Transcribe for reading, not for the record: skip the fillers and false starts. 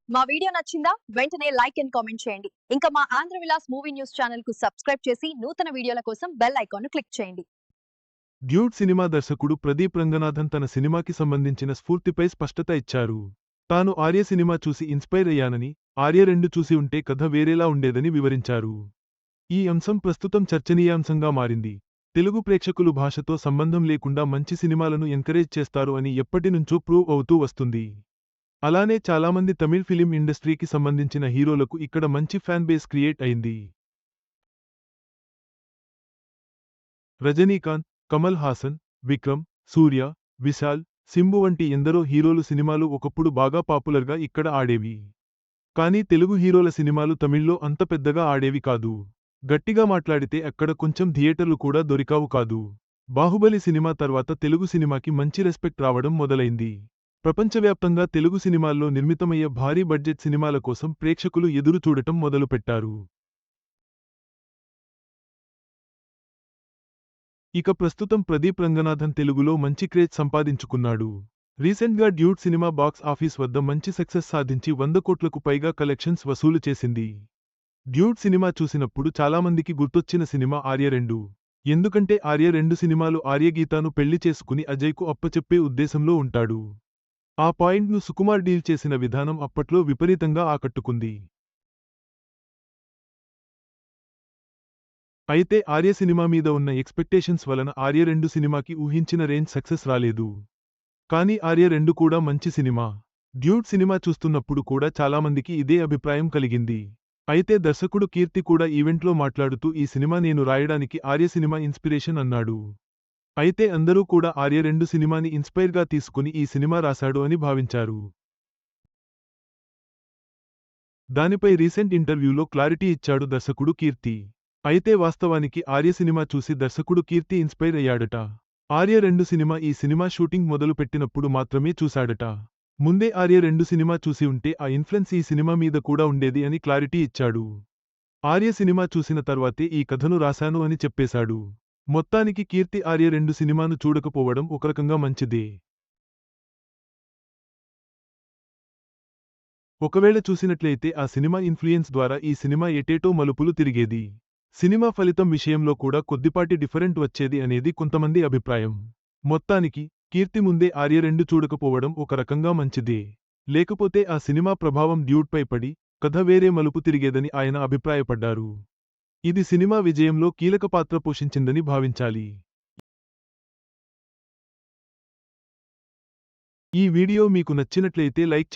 మా వీడియో నచ్చిందా? వెంటనే లైక్ అండ్ కామెంట్ చేయండి. ఇంకా మా Andhra Vilas movie news channel కు సబ్స్క్రైబ్ చేసి నూతన వీడియోల కోసం బెల్ ఐకాన్ క్లిక్ చేయండి. డ్యూడ్ సినిమా దర్శకుడు ప్రదీప్ రంగనాథన్ తన సినిమాకి సంబంధించిన స్ఫూర్తిపై స్పష్టత ఇచ్చారు. తాను ఆర్య సినిమా చూసి ఇన్స్పైర్ అయ్యానని, ఆర్య 2 చూసి ఉంటే కథ వేరేలా ఉండేదని వివరించారు. ఈ అంశం ప్రస్తుతం చర్చనీయాంశంగా మారింది. తెలుగు ప్రేక్షకులు భాషతో సంబంధం లేకుండా మంచి సినిమాలను ఎంకరేజ్ చేస్తారు అని ఎప్పటినుంచో ప్రూవ్ అవుతూ వస్తుంది. అలానే చాలామంది తమిళ్ ఫిలిం ఇండస్ట్రీకి సంబంధించిన హీరోలకు ఇక్కడ మంచి ఫ్యాన్ బేస్ క్రియేట్ అయింది. రజనీకాంత్, కమల్ హాసన్, విక్రమ్, సూర్య, విశాల్, సింబు వంటి ఎందరో హీరోలు సినిమాలు ఒకప్పుడు బాగా పాపులర్గా ఇక్కడ ఆడేవి. కానీ తెలుగు హీరోల సినిమాలు తమిళ్లో అంత పెద్దగా ఆడేవి కాదు. గట్టిగా మాట్లాడితే అక్కడ కొంచెం థియేటర్లు కూడా దొరికావు కాదు. బాహుబలి సినిమా తర్వాత తెలుగు సినిమాకి మంచి రెస్పెక్ట్ రావడం మొదలైంది. ప్రపంచవ్యాప్తంగా తెలుగు సినిమాల్లో నిర్మితమయ్యే భారీ బడ్జెట్ సినిమాల కోసం ప్రేక్షకులు ఎదురు చూడటం మొదలుపెట్టారు. ఇక ప్రస్తుతం ప్రదీప్ రంగనాథన్ తెలుగులో మంచి క్రేజ్ సంపాదించుకున్నాడు. రీసెంట్గా డ్యూడ్ సినిమా బాక్స్ ఆఫీస్ వద్ద మంచి సక్సెస్ సాధించి 100 కోట్లకు పైగా కలెక్షన్స్ వసూలు చేసింది. డ్యూడ్ సినిమా చూసినప్పుడు చాలామందికి గుర్తొచ్చిన సినిమా ఆర్య 2. ఎందుకంటే ఆర్య 2 సినిమాలు ఆర్యగీతాను పెళ్లి చేసుకుని అజయ్కు అప్పచెప్పే ఉద్దేశంలో ఉంటాడు. ఆ పాయింట్ను సుకుమార్ డీల్ చేసిన విధానం అప్పట్లో విపరీతంగా ఆకట్టుకుంది. అయితే ఆర్య సినిమా మీద ఉన్న ఎక్స్పెక్టేషన్స్ వలన ఆర్య 2 సినిమాకి ఊహించిన రేంజ్ సక్సెస్ రాలేదు. కానీ ఆర్య 2 కూడా మంచి సినిమా. డ్యూడ్ సినిమా చూస్తున్నప్పుడు కూడా చాలామందికి ఇదే అభిప్రాయం కలిగింది. అయితే దర్శకుడు కీర్తి కూడా ఈవెంట్లో మాట్లాడుతూ ఈ సినిమా నేను రాయడానికి ఆర్య సినిమా ఇన్స్పిరేషన్ అన్నాడు. అయితే అందరూ కూడా ఆర్య 2 సినిమాని ఇన్స్పైర్గా తీసుకుని ఈ సినిమా రాశాడు అని భావించారు. దానిపై రీసెంట్ ఇంటర్వ్యూలో క్లారిటీ ఇచ్చాడు దర్శకుడు కీర్తి. అయితే వాస్తవానికి ఆర్య సినిమా చూసి దర్శకుడు కీర్తి ఇన్స్పైర్ అయ్యాడట. ఆర్య 2 సినిమా ఈ సినిమా షూటింగ్ మొదలు పెట్టినప్పుడు మాత్రమే చూశాడట. ముందే ఆర్య 2 సినిమా చూసి ఉంటే ఆ ఇన్ఫ్లుయెన్స్ ఈ సినిమా మీద కూడా ఉండేది అని క్లారిటీ ఇచ్చాడు. ఆర్య సినిమా చూసిన తర్వాతే ఈ కథను రాశాను అని చెప్పేశాడు. మొత్తానికి కీర్తి ఆర్య 2 సినిమాను చూడకపోవడం ఒకరకంగా మంచిదే. ఒకవేళ చూసినట్లయితే ఆ సినిమా ఇన్ఫ్లుయెన్స్ ద్వారా ఈ సినిమా ఎటేటో మలుపులు తిరిగేది. సినిమా ఫలితం విషయంలో కూడా కొద్దిపాటి డిఫరెంట్ వచ్చేది అనేది కొంతమంది అభిప్రాయం. మొత్తానికి కీర్తి ముందే ఆర్య 2 చూడకపోవడం ఒక రకంగా మంచిదే. లేకపోతే ఆ సినిమా ప్రభావం డ్యూడ్పై పడి కథ వేరే మలుపు తిరిగేదని ఆయన అభిప్రాయపడ్డారు. ఇది సినిమా విజయంలో కీలక పాత్ర పోషించిందని భావించాలి. ఈ వీడియో మీకు నచ్చినట్లయితే లైక్